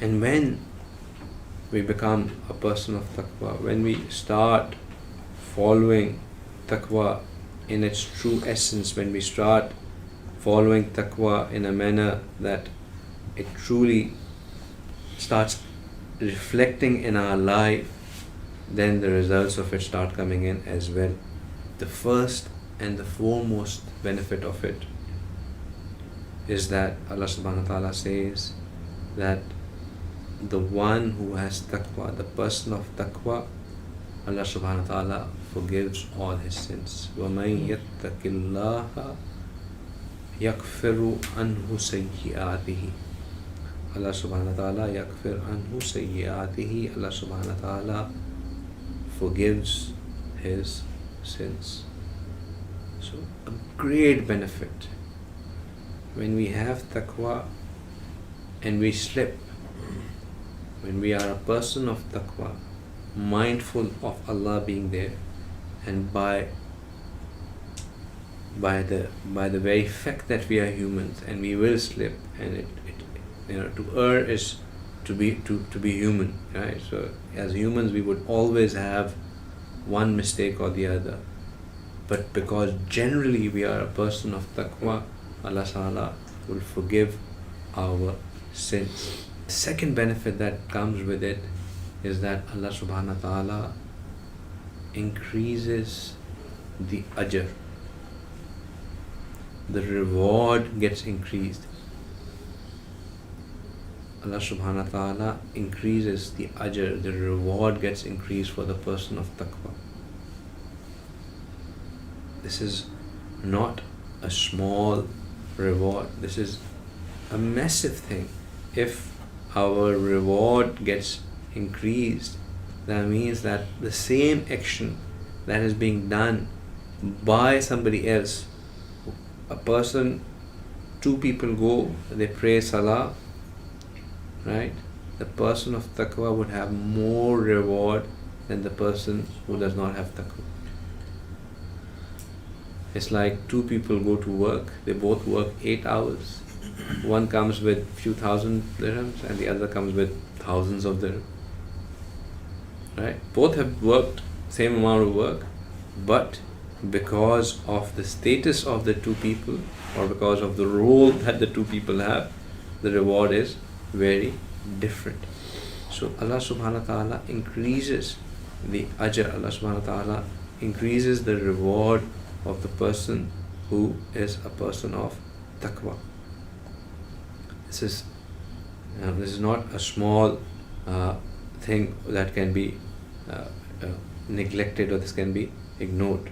And when we become a person of taqwa, when we start following taqwa in its true essence, when we start following taqwa in a manner that it truly starts reflecting in our life, then the results of it start coming in as well. The first and the foremost benefit of it is that Allah subhanahu wa ta'ala says that the one who has taqwa, the person of taqwa, Allah subhanahu wa ta'ala forgives all his sins. وَمَن يَتَّقِ اللَّهَ يَغْفِرُ عَنْهُ سَيِّئَاتِهِ. Allah subhanahu wa ta'ala يَغْفِرْ عَنْهُ سَيِّئَاتِهِ. Allah subhanahu wa ta'ala forgives his sins. So a great benefit when we have taqwa and we slip, when we are a person of taqwa, mindful of Allah being there, and by the very fact that we are humans and we will slip, and to err is to be human, right? So as humans we would always have one mistake or the other, but because generally we are a person of taqwa, Allah Ta'ala will forgive our sins. The second benefit that comes with it is that Allah Subhanahu wa Ta'ala increases the ajr. The reward gets increased. Allah Subhanahu wa Ta'ala increases the ajr, the reward gets increased for the person of taqwa. This is not a small reward, this is a massive thing. If our reward gets increased, that means that the same action that is being done by somebody else, a person, two people go, they pray salah, right? The person of taqwa would have more reward than the person who does not have taqwa. It's like two people go to work, they both work 8 hours. One comes with few thousand dirhams and the other comes with thousands of dirhams. Right? Both have worked same amount of work, but because of the status of the two people, or because of the role that the two people have, the reward is very different. So Allah subhanahu wa ta'ala increases the ajr, Allah subhanahu wa ta'ala increases the reward of the person who is a person of taqwa. This is not a small thing that can be neglected, or this can be ignored.